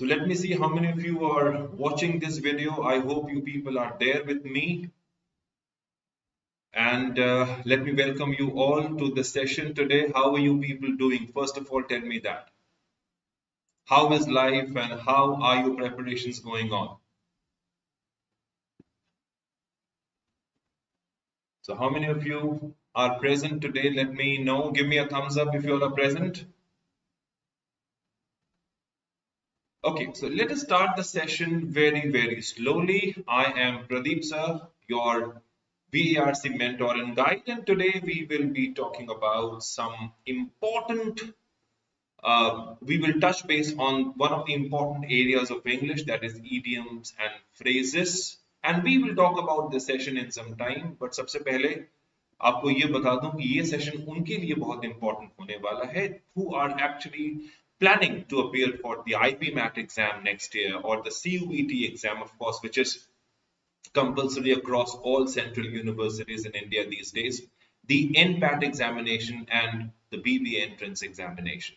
So let me see how many of you are watching this video. I hope you people are there with me. And let me welcome you all to the session today. How are you people doing? First of all, tell me that. How is life and how are your preparations going on? So how many of you are present today? Let me know. Give me a thumbs up if you all are present. Okay, so let us start the session very slowly. I am Pradip Sir, your BARC mentor and guide, and today we will be talking about some important, we will touch base on one of the important areas of English, that is idioms and phrases, and we will talk about this session in some time. But सबसे पहले आपको ये बता दूं कि ये session उनके लिए बहुत इंपॉर्टेंट होने वाला है who are actually planning to appear for the IPMAT exam next year or the CUET exam, of course, which is compulsory across all central universities in India these days, the NPAT examination and the BBA entrance examination.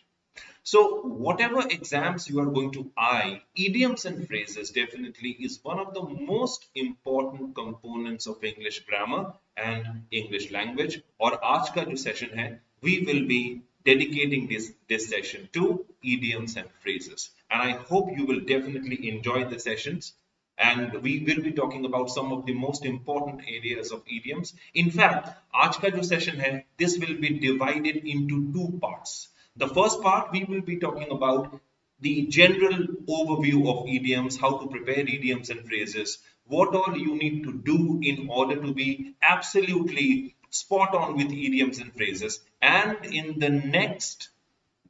So whatever exams you are going to eye, idioms and phrases definitely is one of the most important components of English grammar and English language. और आज का जो session है, we will be dedicating this session to idioms and phrases. And I hope you will definitely enjoy the sessions. And we will be talking about some of the most important areas of idioms. In fact, आज का जो session है, this will be divided into two parts. The first part, we will be talking about the general overview of idioms, how to prepare idioms and phrases, what all you need to do in order to be absolutely spot on with idioms and phrases. And in the next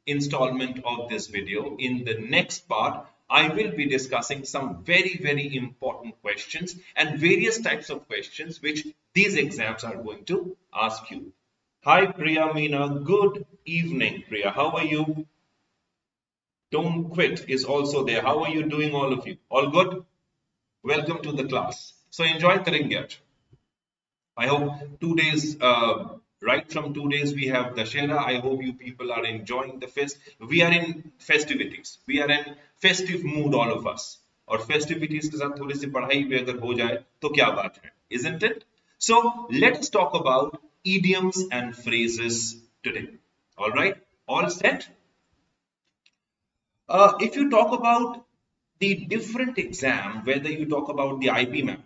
installment of this video, in the next part, I will be discussing some very important questions and various types of questions which these exams are going to ask you. Hi Priya Meena, good evening Priya, how are you? Don't Quit is also there. How are you doing, all of you? All good? Welcome to the class. So enjoy Karingyat. I hope 2 days, right from 2 days we have Dashera. I hope you people are enjoying the fest. We are in festivities. We are in festive mood, all of us. और festivities के साथ थोड़ी सी पढ़ाई भी अगर हो जाए तो क्या बात है, isn't it? So let us talk about idioms and phrases today. All right, all set? If you talk about the different exam, whether you talk about the IPMAT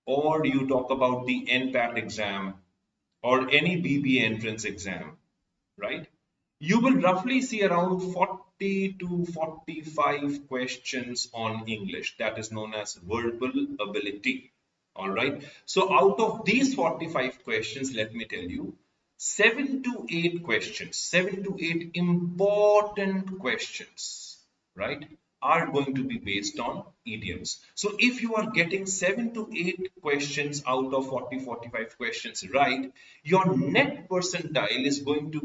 or you talk about the NPAT exam or any BBA entrance exam, right? You will roughly see around 40 to 45 questions on English. That is known as verbal ability. All right. So out of these 45 questions, let me tell you, 7 to 8 questions, 7 to 8 important questions, right, are going to be based on idioms. So if you are getting 7 to 8 questions out of 40-45 questions right, your net percentile is going to,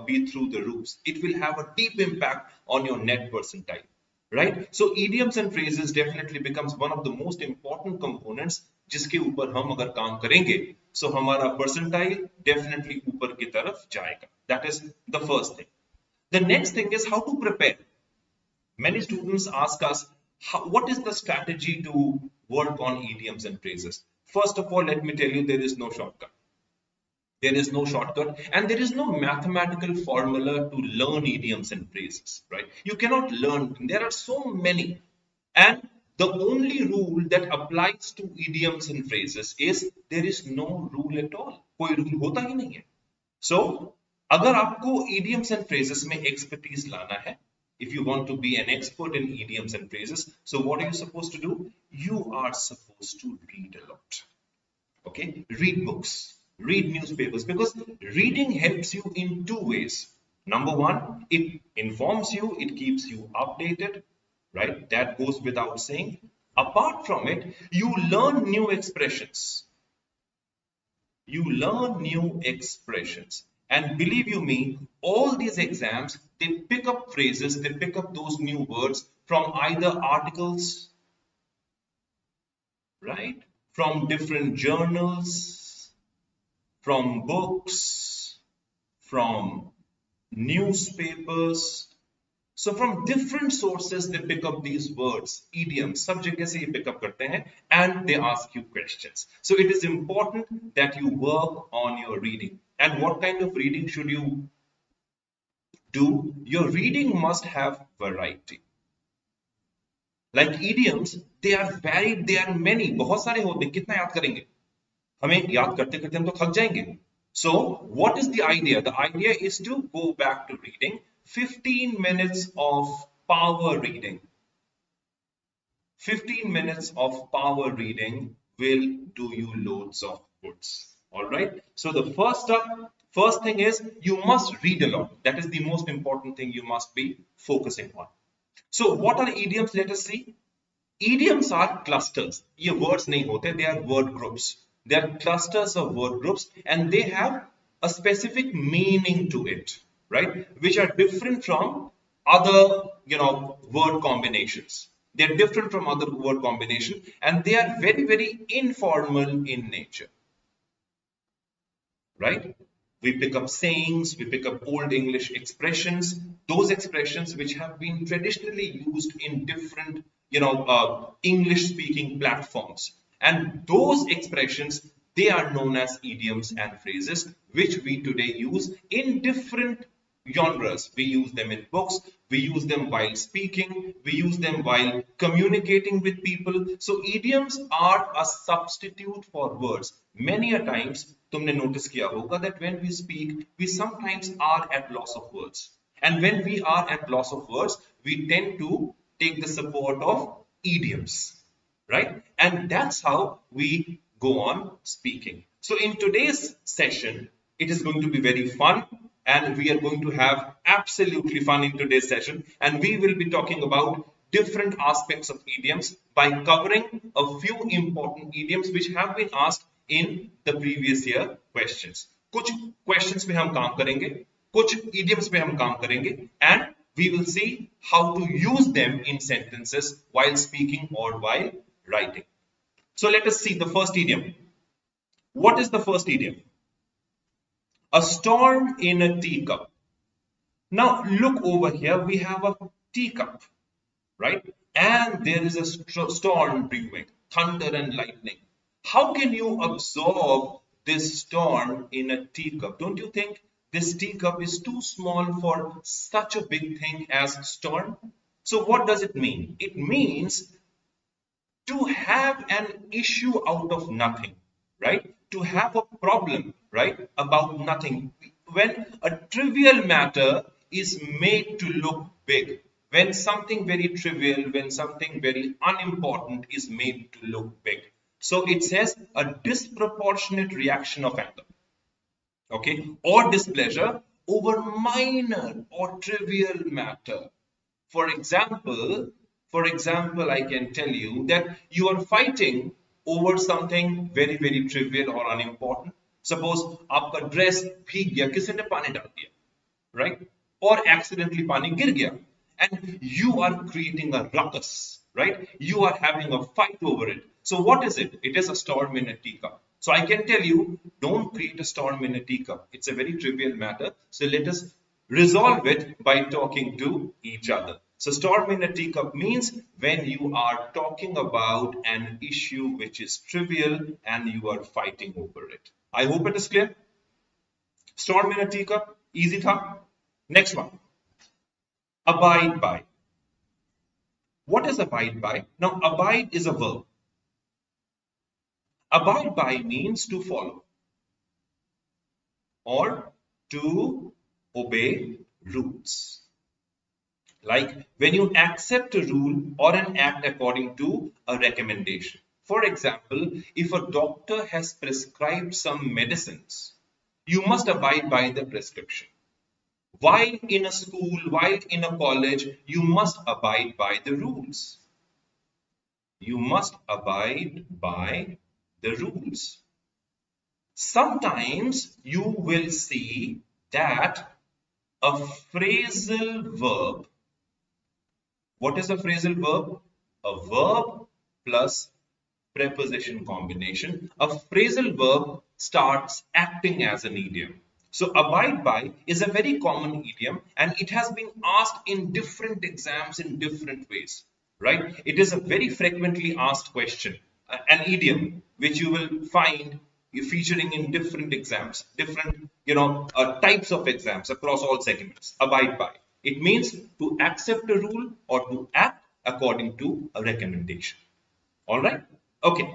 be through the roofs. It will have a deep impact on your net percentile, right? So idioms and phrases definitely becomes one of the most important components जिसके ऊपर हम अगर काम करेंगे, so हमारा percentile definitely ऊपर की तरफ जाएगा. That is the first thing. The next thing is how to prepare. Many students ask us, what is the strategy to work on idioms and phrases? First of all, let me tell you, there is no shortcut. There is no shortcut and there is no mathematical formula to learn idioms and phrases, right? You cannot learn. There are so many. And the only rule that applies to idioms and phrases is there is no rule at all. कोई rule होता ही नहीं है. So, अगर आपको idioms and phrases में expertise लाना है, if you want to be an expert in idioms and phrases, so what are you supposed to do? You are supposed to read a lot. Okay, read books, read newspapers, because reading helps you in two ways. Number one, it informs you, it keeps you updated, right? That goes without saying. Apart from it, you learn new expressions. You learn new expressions. And believe you me, all these exams, they pick up phrases, they pick up those new words from either articles, right? From different journals, from books, from newspapers. So from different sources they pick up these words, idioms, सब जगह से ये pick up करते हैं and they ask you questions. So it is important that you work on your reading. And what kind of reading should you do? Your reading must have variety. Like idioms, they are varied, they are many. बहुत सारे होते हैं, कितना याद करेंगे? हमें याद करते करते हम तो थक जाएंगे. So what is the idea? The idea is to go back to reading. 15 minutes of power reading. 15 minutes of power reading will do you loads of goods. All right. So the first thing is you must read a lot. That is the most important thing you must be focusing on. So what are idioms? Let us see. Idioms are clusters. ये words नहीं होते. They are word groups. They are clusters of word groups and they have a specific meaning to it, right? Which are different from other, word combinations. They are different from other word combinations and they are very, very informal in nature, right? We pick up sayings, we pick up old English expressions, those expressions which have been traditionally used in different, English speaking platforms. And those expressions, they are known as idioms and phrases, which we today use in different genres. We use them in books, we use them while speaking, we use them while communicating with people. So idioms are a substitute for words. Many a times, तुमने notice किया होगा that when we speak, we sometimes are at loss of words. And when we are at loss of words, we tend to take the support of idioms. Right? And that's how we go on speaking. So in today's session, it is going to be very fun and we are going to have absolutely fun in today's session. And we will be talking about different aspects of idioms by covering a few important idioms which have been asked in the previous year questions. कुछ questions पे हम काम करेंगे, कुछ idioms पे हम काम करेंगे and we will see how to use them in sentences while speaking or while writing. So let us see the first idiom. What is the first idiom? A storm in a teacup. Now look over here, we have a teacup, right? And there is a storm brewing, thunder and lightning. How can you absorb this storm in a teacup? Don't you think this teacup is too small for such a big thing as storm? So what does it mean? It means to have an issue out of nothing, right? To have a problem, right? About nothing. When a trivial matter is made to look big, when something very trivial, when something very unimportant is made to look big. So it says a disproportionate reaction of anger, okay, or displeasure over minor or trivial matter. For example, I can tell you that you are fighting over something very, very trivial or unimportant. Suppose आपका dress भीग गया, किसी ने पानी डाल दिया, right? Or accidentally पानी गिर गया, and you are creating a ruckus, right? You are having a fight over it. So what is it? It is a storm in a teacup. So I can tell you, don't create a storm in a teacup. It's a very trivial matter. So let us resolve it by talking to each other. So storm in a teacup means when you are talking about an issue which is trivial and you are fighting over it. I hope it is clear. Storm in a teacup, easy tha. Next one. Abide by. What is abide by? Now abide is a verb. Abide by means to follow or to obey rules. Like when you accept a rule or an act according to a recommendation. For example, if a doctor has prescribed some medicines, you must abide by the prescription. While in a school, while in a college, you must abide by the rules. You must abide by the rules. Sometimes you will see that a phrasal verb. What is a phrasal verb? A verb plus preposition combination. A phrasal verb starts acting as an idiom. So abide by is a very common idiom and it has been asked in different exams in different ways, right? It is a very frequently asked question, an idiom which you will find featuring in different exams, different types of exams across all segments. Abide by. It means to accept a rule or to act according to a recommendation. All right? Okay.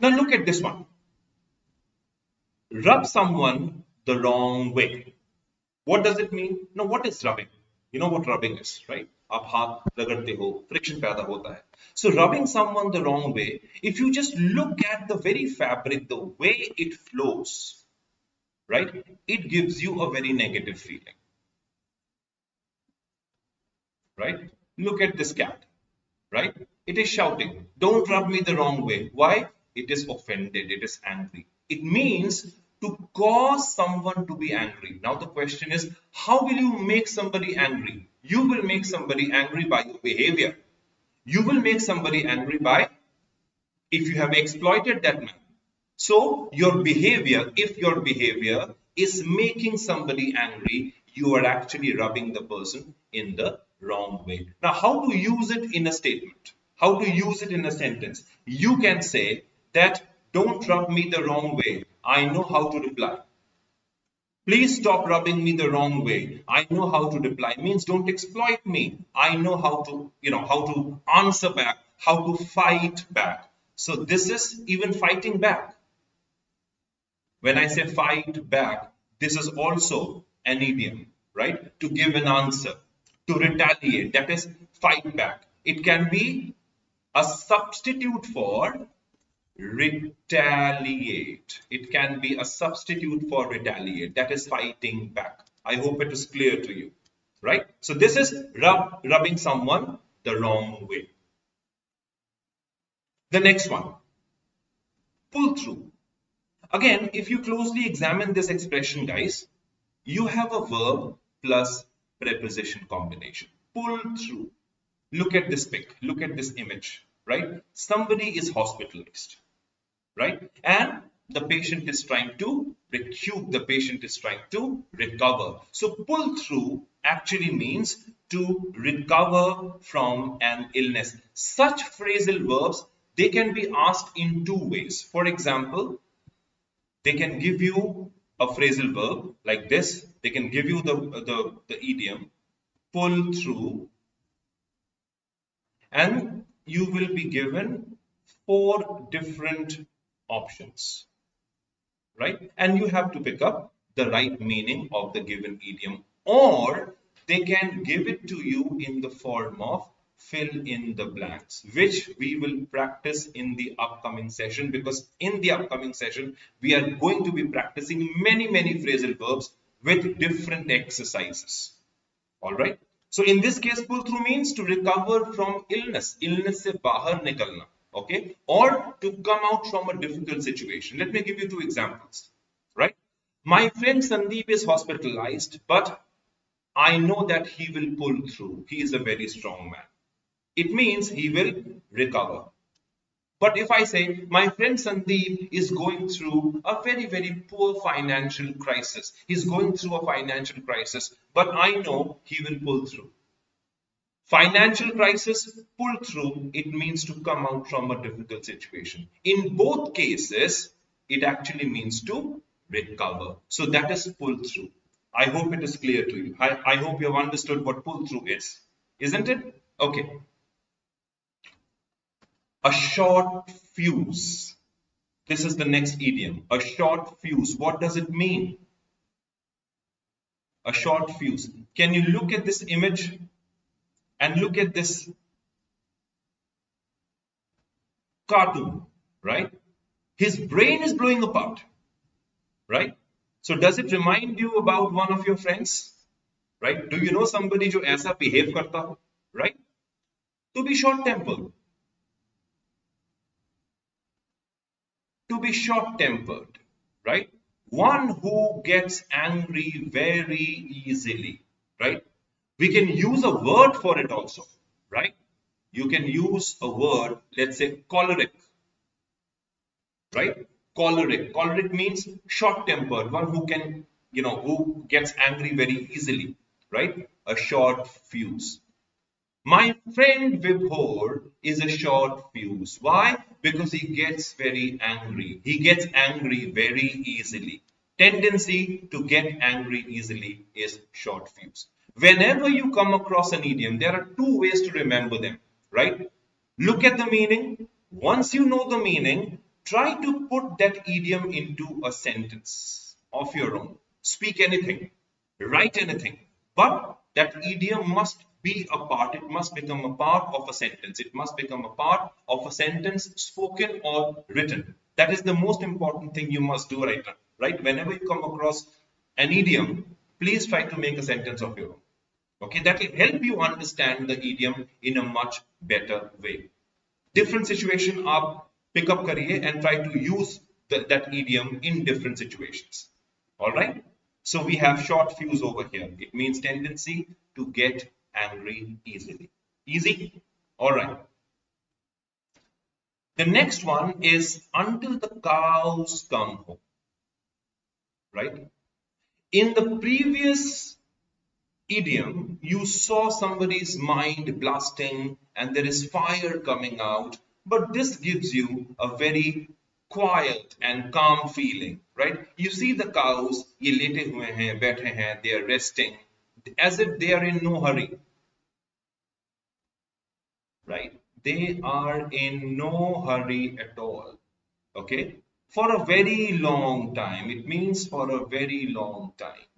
Now look at this one. Rub someone the wrong way. What does it mean? Now, what is rubbing? You know what rubbing is, right? आप हाथ रगड़ते हो, friction पैदा होता है. So rubbing someone the wrong way, if you just look at the very fabric, the way it flows, right? It gives you a very negative feeling, right? Look at this cat, right? It is shouting, don't rub me the wrong way. Why? It is offended, it is angry. It means to cause someone to be angry. Now the question is, how will you make somebody angry? You will make somebody angry by your behavior. You will make somebody angry by if you have exploited that man. So your behavior, if your behavior is making somebody angry, you are actually rubbing the person in the wrong way. Now, how to use it in a statement? How to use it in a sentence? You can say that, don't rub me the wrong way. I know how to reply. Please stop rubbing me the wrong way. I know how to reply. Means don't exploit me. I know how to, how to answer back, how to fight back. So this is even fighting back. When I say fight back, this is also an idiom, right? To give an answer, to retaliate, that is fight back. It can be a substitute for retaliate. It can be a substitute for retaliate, that is fighting back. I hope it is clear to you, right? So this is rubbing someone the wrong way. The next one, pull through. Again, if you closely examine this expression, guys, you have a verb plus preposition combination. Pull through. Look at this pic. Look at this image, right? Somebody is hospitalized, right? And the patient is trying to recoup. The patient is trying to recover. So pull through actually means to recover from an illness. Such phrasal verbs, they can be asked in two ways. For example, they can give you a phrasal verb like this. They can give you the idiom, pull through, and you will be given 4 different options, right? And you have to pick up the right meaning of the given idiom, or they can give it to you in the form of fill in the blanks, which we will practice in the upcoming session, because in the upcoming session we are going to be practicing many phrasal verbs with different exercises. All right, so in this case, pull through means to recover from illness se bahar nikalna, okay, or to come out from a difficult situation. Let me give you 2 examples, right? My friend Sandeep is hospitalized, but I know that he will pull through. He is a very strong man. It means he will recover. But if I say my friend Sandeep is going through a very poor financial crisis, he's going through a financial crisis, but I know he will pull through. Financial crisis, pull through, it means to come out from a difficult situation. In both cases, it actually means to recover. So that is pull through. I hope it is clear to you. I hope you have understood what pull through is. Isn't it? Okay. A short fuse. This is the next idiom. A short fuse. What does it mean? A short fuse. Can you look at this image and look at this cartoon, right? His brain is blowing apart, right? So does it remind you about one of your friends, right? Do you know somebody जो ऐसा behave करता हो, right? To be short-tempered. To be short-tempered, right? One who gets angry very easily, right? We can use a word for it also, right? You can use a word, let's say choleric, right? choleric. Choleric means short-tempered, one who can, who gets angry very easily, right? A short fuse. My friend Vibhor is a short fuse. Why? Because he gets very angry. He gets angry very easily. Tendency to get angry easily is short fuse. Whenever you come across an idiom, there are two ways to remember them, right? Look at the meaning. Once you know the meaning, try to put that idiom into a sentence of your own. Speak anything, write anything, but that idiom must be a part, it must become a part of a sentence. It must become a part of a sentence, spoken or written. That is the most important thing you must do right now, right? Whenever you come across an idiom, please try to make a sentence of your own. Okay, that will help you understand the idiom in a much better way. Different situation, आप pick up करिए and try to use that idiom in different situations. All right. So we have short fuse over here. It means tendency to get angry easily. Easy? All right. The next one is until the cows come home. Right? In the previous idiom, you saw somebody's mind blasting and there is fire coming out, but this gives you a very quiet and calm feeling, right? You see the cows, ye lete hue hain, baithe hain, they are resting, as if they are in no hurry, right? They are in no hurry at all, okay? For a very long time. It means for a very long time.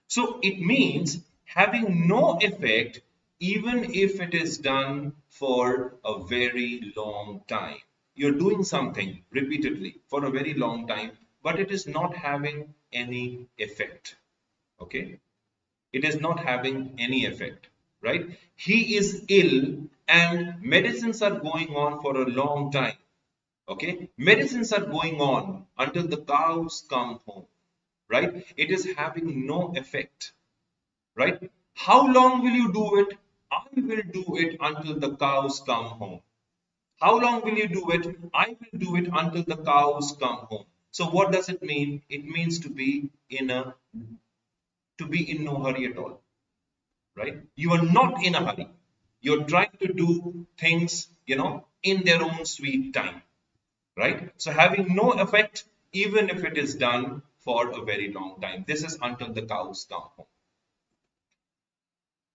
So it means having no effect even if it is done for a very long time. You're doing something repeatedly for a very long time, but it is not having any effect. Okay? It is not having any effect, right? He is ill and medicines are going on for a long time. Okay? Medicines are going on until the cows come home, right? It is having no effect, right? How long will you do it? I will do it until the cows come home. How long will you do it? I will do it until the cows come home. So what does it mean? It means to be in no hurry at all, right? You are not in a hurry. You're trying to do things, in their own sweet time, right? So having no effect, even if it is done for a very long time. This is until the cows come home.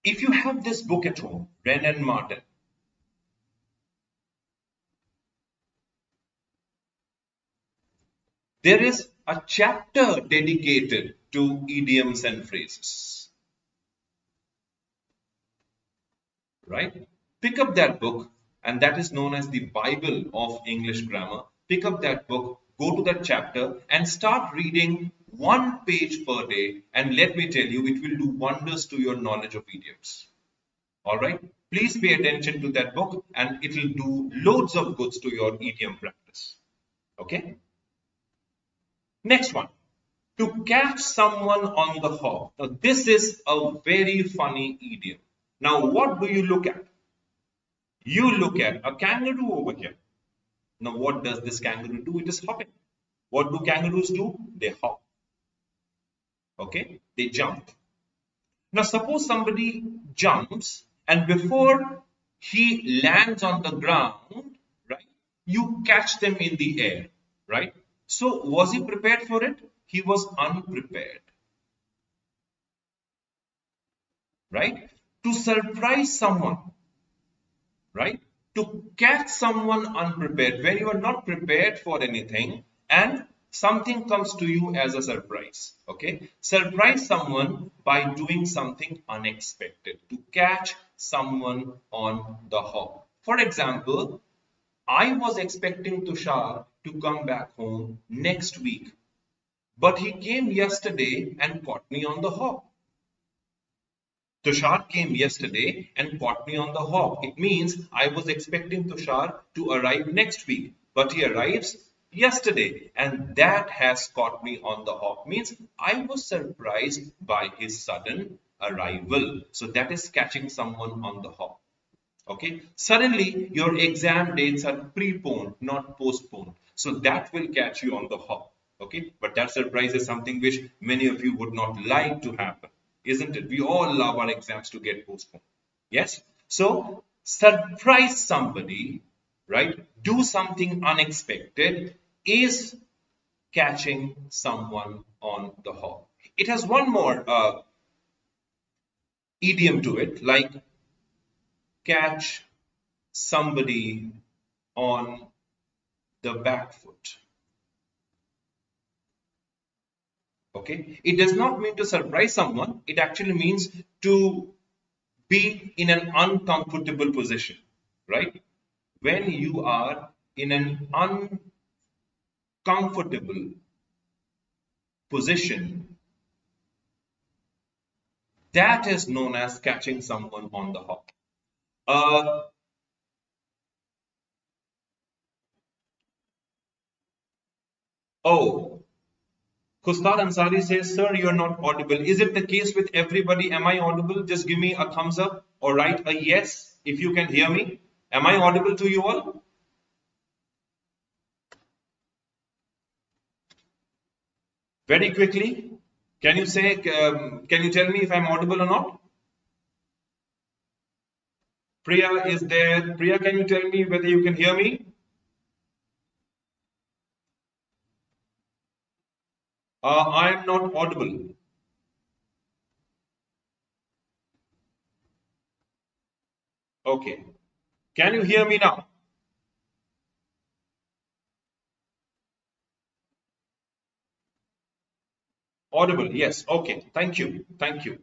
If you have this book at home, Wren and Martin, there is a chapter dedicated to idioms and phrases, right? Pick up that book, and that is known as the Bible of English grammar. Pick up that book, go to that chapter, and start reading one page per day. And let me tell you, it will do wonders to your knowledge of idioms. All right. Please pay attention to that book and it will do loads of goods to your idiom practice. Okay. Next one. To catch someone on the hop. Now, this is a very funny idiom. Now, what do you look at? You look at a kangaroo over here. Now, what does this kangaroo do? It is hopping. What do kangaroos do? They hop. Okay. They jump. Now, suppose somebody jumps and before he lands on the ground, right, you catch them in the air, right? So, was he prepared for it? He was unprepared, right? To surprise someone, right? To catch someone unprepared, when you are not prepared for anything and something comes to you as a surprise, okay? Surprise someone by doing something unexpected, to catch someone on the hop. For example, I was expecting Tushar to come back home next week, but he came yesterday and caught me on the hop. Tushar came yesterday and caught me on the hop. It means I was expecting Tushar to arrive next week, but he arrives yesterday and that has caught me on the hop. Means I was surprised by his sudden arrival. So that is catching someone on the hop. Okay. Suddenly your exam dates are preponed, not postponed. So that will catch you on the hop. Okay, but that surprise is something which many of you would not like to happen, isn't it? We all love our exams to get postponed. Yes, so surprise somebody, right? Do something unexpected is catching someone on the hop. It has one more idiom to it, like catch somebody on the back foot. Okay, it does not mean to surprise someone, it actually means to be in an uncomfortable position, right? When you are in an uncomfortable position, that is known as catching someone on the hop. Uh, oh, Kustar Ansari says, Sir, you're not audible. Is it the case with everybody? Am I audible? Just give me a thumbs up or write a yes if you can hear me. Am I audible to you all? Very quickly, can you say, can you tell me if I'm audible or not? Priya is there. Priya, can you tell me whether you can hear me? I'm not audible. Okay. Can you hear me now? Audible. Yes. Okay. Thank you. Thank you.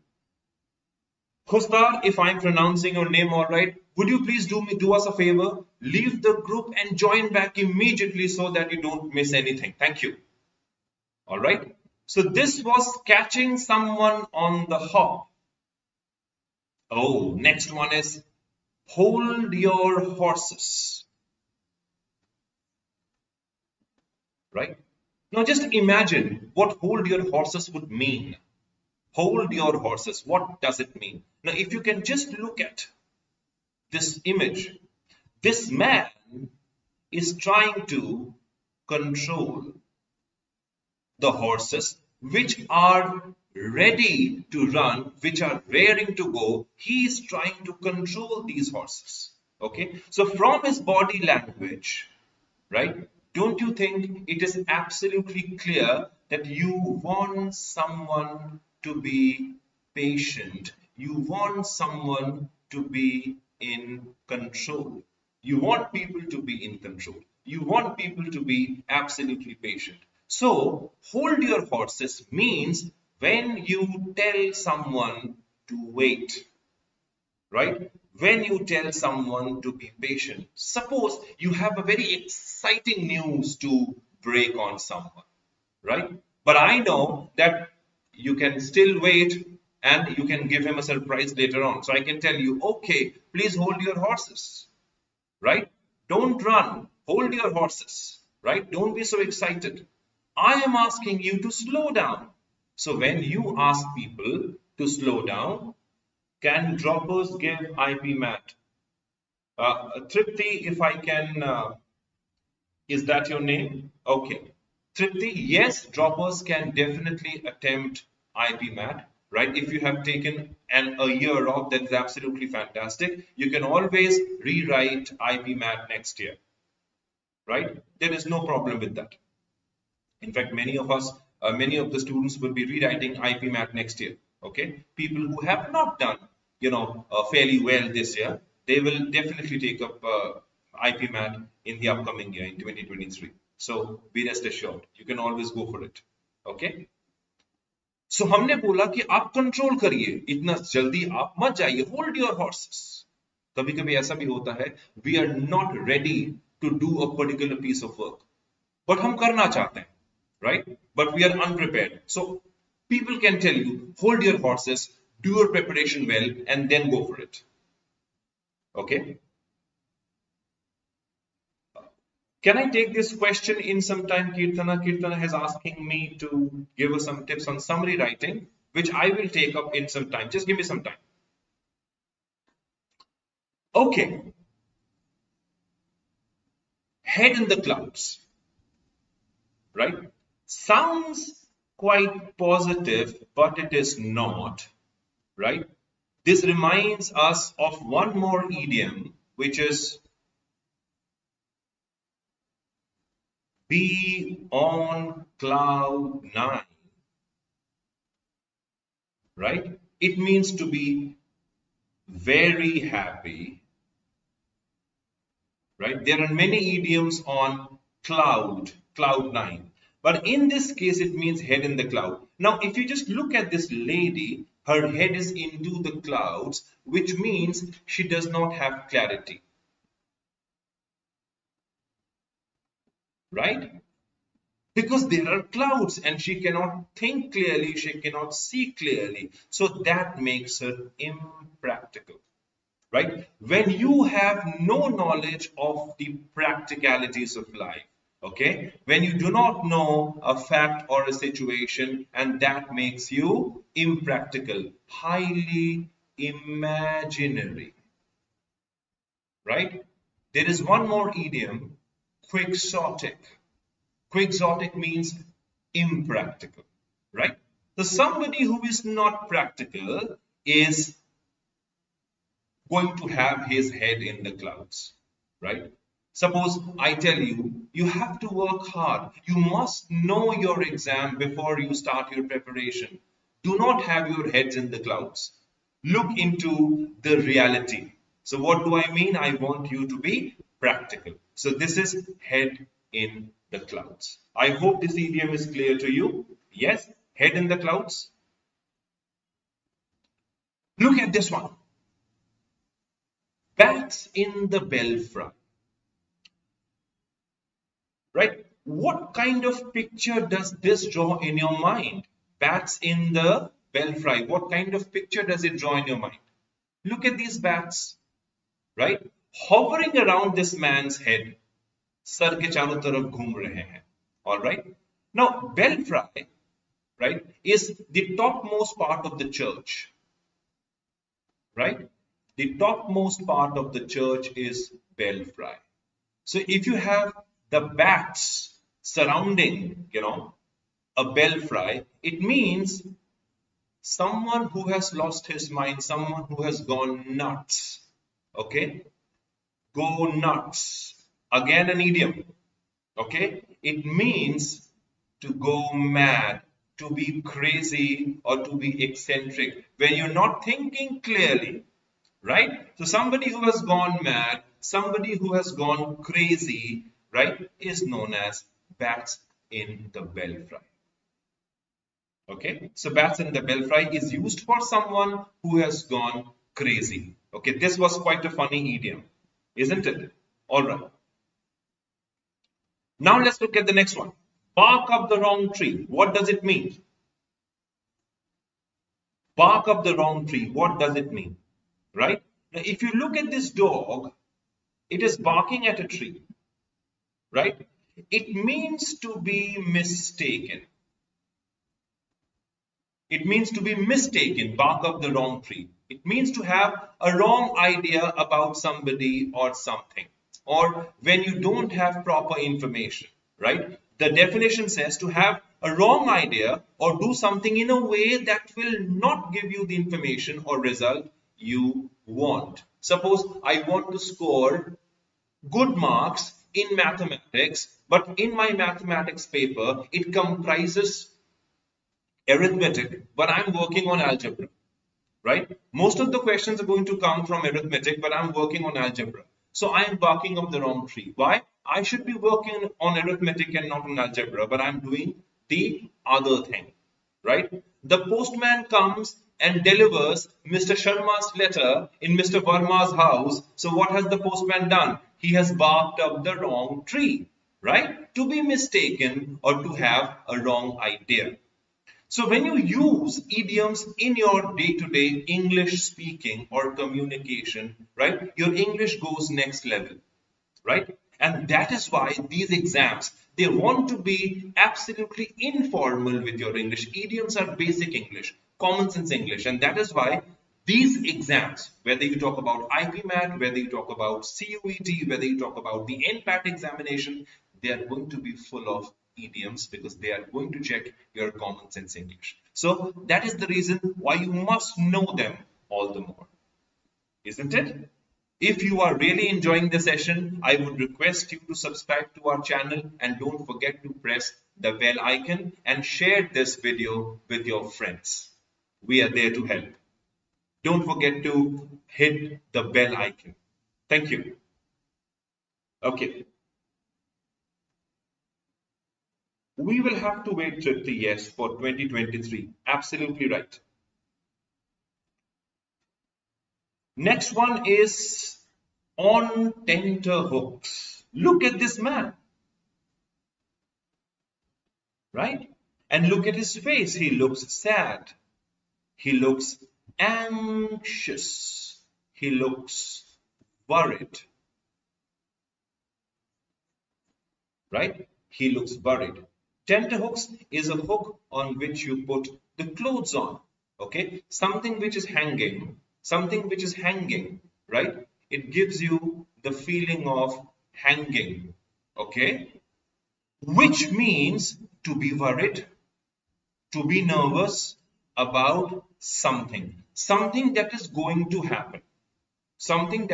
Khostar, if I'm pronouncing your name all right, would you please do us a favor? Leave the group and join back immediately so that you don't miss anything. Thank you. All right. So this was catching someone on the hop. Oh, next one is hold your horses. Right? Now just imagine what hold your horses would mean. Hold your horses. What does it mean? Now, if you can just look at this image, this man is trying to control the horses which are ready to run, which are raring to go. He is trying to control these horses. Okay, so from his body language, right? Don't you think it is absolutely clear that you want someone to be patient? You want someone to be in control. You want people to be in control. You want people to be absolutely patient. So, hold your horses means when you tell someone to wait, right? When you tell someone to be patient, suppose you have a very exciting news to break on someone, right? But I know that you can still wait and you can give him a surprise later on. So I can tell you, okay, please hold your horses, right? Don't run, hold your horses, right? Don't be so excited. I am asking you to slow down. So when you ask people to slow down, can droppers give IPMAT? Tripti, if I can, is that your name? Okay. Tripti, yes, droppers can definitely attempt IPMAT, right? If you have taken a year off, that's absolutely fantastic. You can always rewrite IPMAT next year, right? There is no problem with that. In fact, many of us, many of the students will be rewriting IPMAT next year. Okay, people who have not done, fairly well this year, they will definitely take up IPMAT in the upcoming year in 2023. So be rest assured, you can always go for it. Okay. So हमने बोला कि आप control करिए, इतना जल्दी आप मत जाइए, होल्ड योर हॉर्सेस. कभी कभी ऐसा भी होता है, we are not ready to do a particular piece of work, but हम करना चाहते हैं, right? But we are unprepared. So people can tell you, hold your horses, do your preparation well, and then go for it. Okay. Can I take this question in some time, Kirtana? Kirtana is asking me to give us some tips on summary writing, which I will take up in some time. Just give me some time. Okay. Head in the clouds. right? Sounds quite positive, but it is not, right? This reminds us of one more idiom, which is be on cloud nine, right? It means to be very happy, right? There are many idioms on cloud nine. But in this case, it means head in the cloud. Now, if you just look at this lady, her head is into the clouds, which means she does not have clarity, right? Because there are clouds and she cannot think clearly, she cannot see clearly. So that makes her impractical, right? When you have no knowledge of the practicalities of life, okay? When you do not know a fact or a situation, and that makes you impractical, highly imaginary, right? There is one more idiom, quixotic. Quixotic means impractical, right? So somebody who is not practical is going to have his head in the clouds, right? Suppose I tell you, you have to work hard. You must know your exam before you start your preparation. Do not have your heads in the clouds. Look into the reality. So what do I mean? I want you to be practical. So this is head in the clouds. I hope this idiom is clear to you. Yes, head in the clouds. Look at this one. Bats in the belfry. Right? What kind of picture does this draw in your mind? Bats in the belfry. What kind of picture does it draw in your mind? Look at these bats, right? Hovering around this man's head. Sir के चारों तरफ घूम रहे हैं. All right. Now, belfry, right, is the topmost part of the church. Right? The topmost part of the church is belfry. So if you have the bats surrounding, a belfry, it means someone who has lost his mind, someone who has gone nuts. Okay? Go nuts. Again, an idiom. Okay? It means to go mad, to be crazy, or to be eccentric, when you're not thinking clearly. Right? So somebody who has gone mad, somebody who has gone crazy, right, is known as bats in the belfry. Okay, so bats in the belfry is used for someone who has gone crazy. Okay, this was quite a funny idiom, isn't it? All right. Now let's look at the next one. Bark up the wrong tree. What does it mean? Bark up the wrong tree. What does it mean? Right? Now, if you look at this dog, it is barking at a tree, right? It means to be mistaken. It means to be mistaken, bark up the wrong tree. It means to have a wrong idea about somebody or something, or when you don't have proper information, right? The definition says to have a wrong idea or do something in a way that will not give you the information or result you want. Suppose I want to score good marks in mathematics, but in my mathematics paper, it comprises arithmetic, but I'm working on algebra, right? Most of the questions are going to come from arithmetic, but I'm working on algebra. So I'm barking up the wrong tree. Why? I should be working on arithmetic and not on algebra, but I'm doing the other thing, right? The postman comes and delivers Mr. Sharma's letter in Mr. Verma's house. So what has the postman done? He has barked up the wrong tree, right? To be mistaken or to have a wrong idea. So when you use idioms in your day-to-day English speaking or communication, right, your English goes next level, right? And that is why these exams, they want to be absolutely informal with your English. Idioms are basic English, common sense English. And that is why these exams, whether you talk about IPMAT, whether you talk about CUET, whether you talk about the NPAT examination, they are going to be full of idioms because they are going to check your common sense English. So that is the reason why you must know them all the more, isn't it? If you are really enjoying the session, I would request you to subscribe to our channel and don't forget to press the bell icon and share this video with your friends. We are there to help. Don't forget to hit the bell icon. Thank you. Okay. We will have to wait 30 years for 2023. Absolutely right. Next one is on tenterhooks. Look at this man, right? And look at his face. He looks sad. He looks anxious. He looks worried, right? He looks worried. Tenterhooks is a hook on which you put the clothes on, okay? Something which is hanging, right? It gives you the feeling of hanging, okay? Which means to be worried, to be nervous about something that is going to happen, something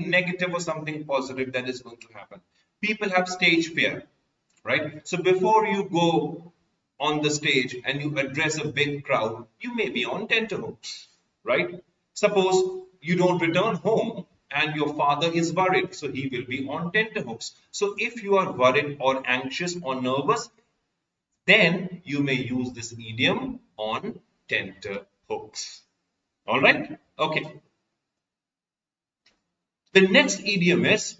negative or something positive that is going to happen. People have stage fear, right? So before you go on the stage and you address a big crowd, you may be on tenterhooks, right? Suppose you don't return home and your father is worried, so he will be on tenterhooks. So if you are worried or anxious or nervous, then you may use this idiom on tenterhooks. All right? Okay. The next idiom is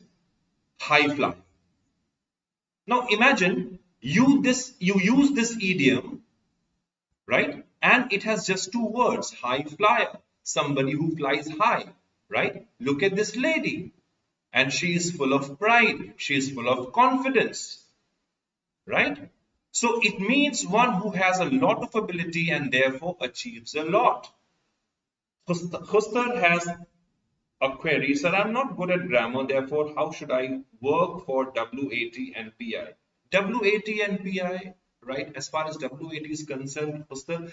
high fly. Now imagine you use this idiom, right? And it has just two words, high flyer, somebody who flies high, right? Look at this lady, and she is full of pride, she is full of confidence, right? So it means one who has a lot of ability and therefore achieves a lot. Huster has a query, sir, I'm not good at grammar, therefore how should I work for WAT and PI? WAT and PI, right? As far as WAT is concerned, Huster,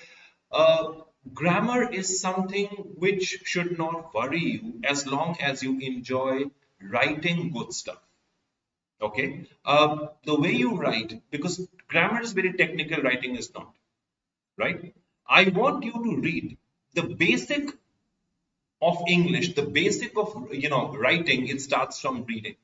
grammar is something which should not worry you as long as you enjoy writing good stuff. Okay, the way you write, because grammar is very technical, writing is not, right? I want you to read the basic of English, the basic of writing. It starts from reading,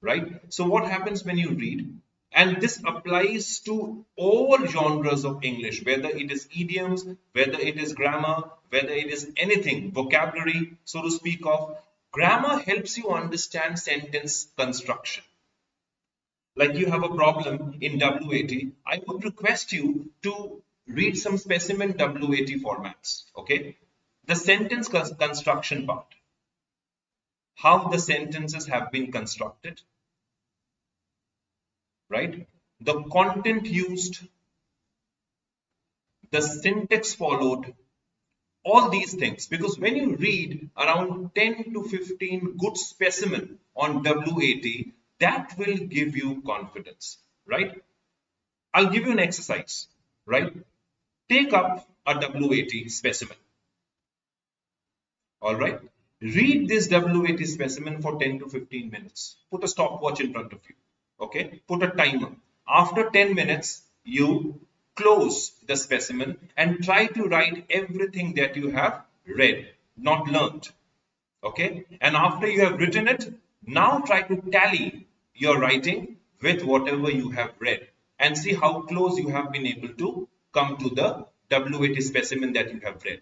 right? So what happens when you read? And this applies to all genres of English, whether it is idioms, whether it is grammar, whether it is anything, vocabulary, so to speak of. Grammar helps you understand sentence construction. Like you have a problem in WAT, I would request you to read some specimen WAT formats, okay? The sentence construction part, how the sentences have been constructed, right? The content used, the syntax followed, all these things. Because when you read around 10 to 15 good specimen on WAT, that will give you confidence, right? I'll give you an exercise, right? Take up a WAT specimen, all right? Read this WAT specimen for 10 to 15 minutes. Put a stopwatch in front of you, okay? Put a timer. After 10 minutes, you close the specimen and try to write everything that you have read, not learnt, okay? And after you have written it, now try to tally your writing with whatever you have read and see how close you have been able to come to the WAT specimen that you have read.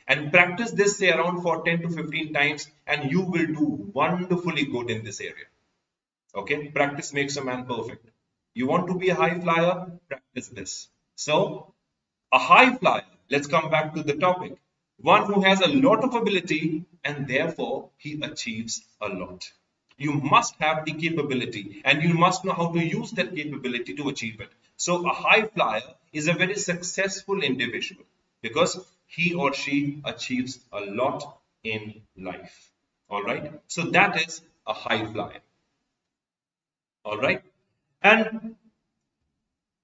And practice this, say, around for 10 to 15 times, and you will do wonderfully good in this area. Okay, practice makes a man perfect. You want to be a high flyer? Practice this. So, a high flyer, let's come back to the topic. One who has a lot of ability and therefore he achieves a lot. You must have the capability and you must know how to use that capability to achieve it. So, a high flyer is a very successful individual because he or she achieves a lot in life. All right. So, that is a high flyer. All right. And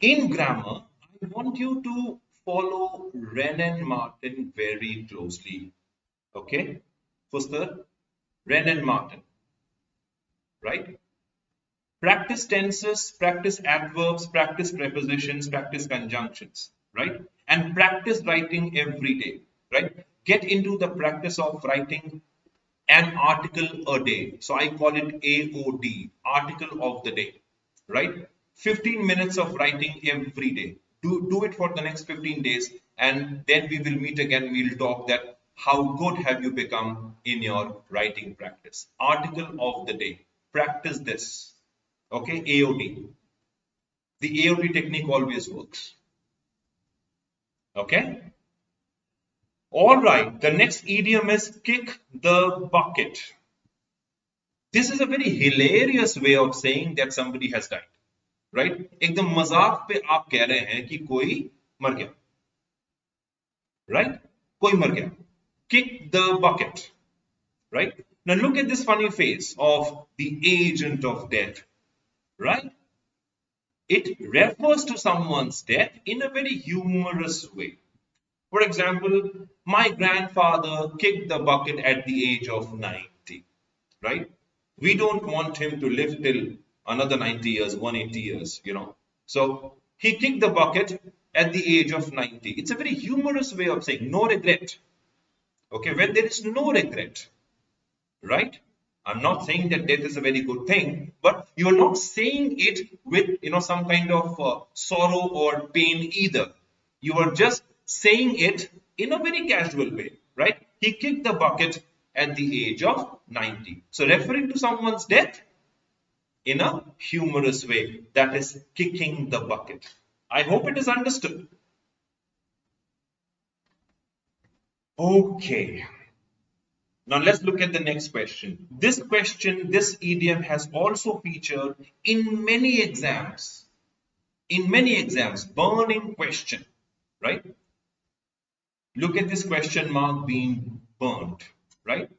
in grammar, I want you to follow Wren and Martin very closely. Okay? Foster, Wren and Martin, right? Practice tenses, practice adverbs, practice prepositions, practice conjunctions, right? And practice writing every day, right? Get into the practice of writing an article a day. So I call it AOD, article of the day, right? 15 minutes of writing every day. Do it for the next 15 days, and then we will meet again. We'll talk that how good have you become in your writing practice. Article of the day. Practice this. Okay, AOD. The AOD technique always works. Okay. All right. The next idiom is kick the bucket. This is a very hilarious way of saying that somebody has died, right? एकदम मजाक पे आप कह रहे हैं कि कोई मर गया, right? कोई मर गया. Kick the bucket, right? Now look at this funny face of the agent of death, right? It refers to someone's death in a very humorous way. For example, my grandfather kicked the bucket at the age of 90, right? We don't want him to live till another 90 years, 180 years, you know. So he kicked the bucket at the age of 90. It's a very humorous way of saying no regret. Okay, when there is no regret, right? I'm not saying that death is a very good thing, but you're not saying it with, you know, some kind of sorrow or pain either. You are just saying it in a very casual way, right? He kicked the bucket at the age of 90. So referring to someone's death in a humorous way, that is kicking the bucket. I hope it is understood. Okay. Now let's look at the next question. This question, this idiom has also featured in many exams. In many exams, burning question, right? Look at this question mark being burnt, right?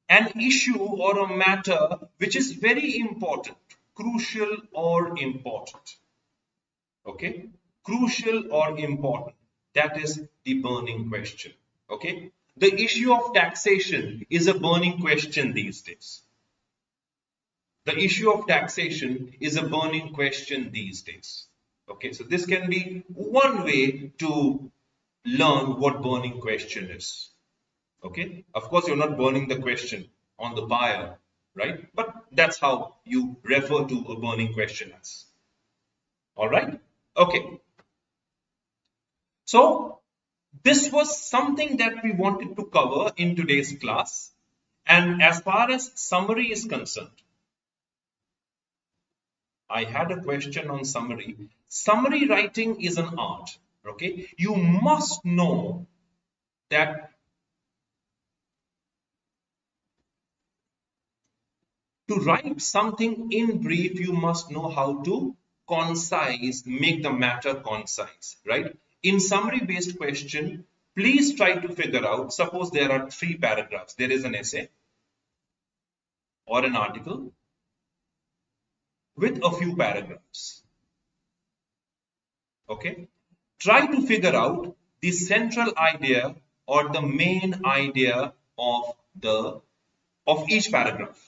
An issue or a matter which is very important, crucial or important. Okay? Crucial or important. That is the burning question. Okay? The issue of taxation is a burning question these days. The issue of taxation is a burning question these days. Okay, so this can be one way to learn what burning question is. Okay, of course, you're not burning the question on the buyer, right? But that's how you refer to a burning question as. All right, okay. So this was something that we wanted to cover in today's class. And as far as summary is concerned, I had a question on summary. Summary writing is an art, okay? You must know that to write something in brief, you must know how to concise, make the matter concise, right? In summary-based question, please try to figure out, suppose there are 3 paragraphs. There is an essay or an article with a few paragraphs. Okay? Try to figure out the central idea or the main idea of each paragraph.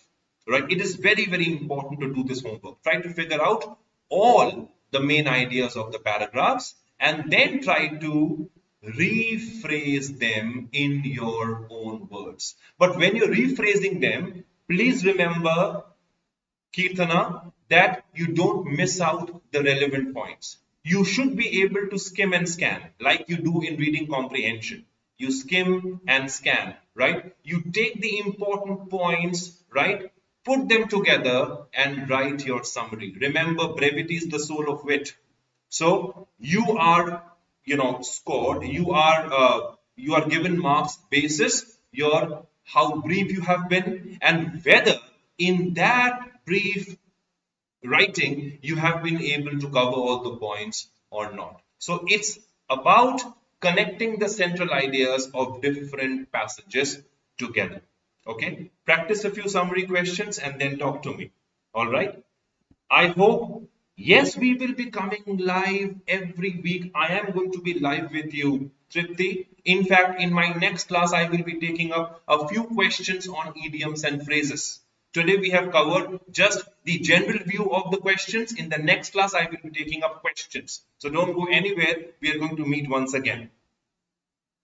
Right? It is very, very important to do this homework. Try to figure out all the main ideas of the paragraphs and then try to rephrase them in your own words. But when you're rephrasing them, please remember, Kirtana, that you don't miss out the relevant points. You should be able to skim and scan like you do in reading comprehension. You skim and scan, right? You take the important points, right? Put them together and write your summary. Remember, brevity is the soul of wit. So you are, scored. You are given marks basis your how brief you have been and whether in that brief writing you have been able to cover all the points or not. So it's about connecting the central ideas of different passages together. Okay, practice a few summary questions and then talk to me. All right. I hope, yes, we will be coming live every week. I am going to be live with you, Tripti. In fact, in my next class, I will be taking up a few questions on idioms and phrases. Today, we have covered just the general view of the questions. In the next class, I will be taking up questions. So don't go anywhere. We are going to meet once again.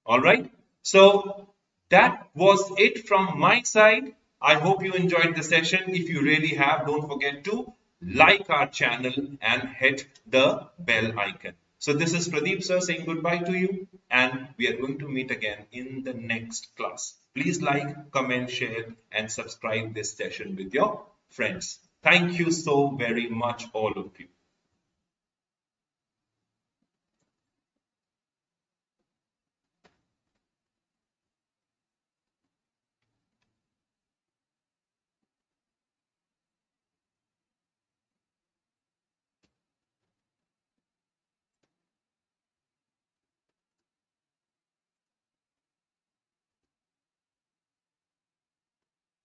All right. So that was it from my side. I hope you enjoyed the session. If you really have, don't forget to like our channel and hit the bell icon. So this is Pradip Sir saying goodbye to you, and we are going to meet again in the next class. Please like, comment, share, and subscribe this session with your friends. Thank you so very much, all of you.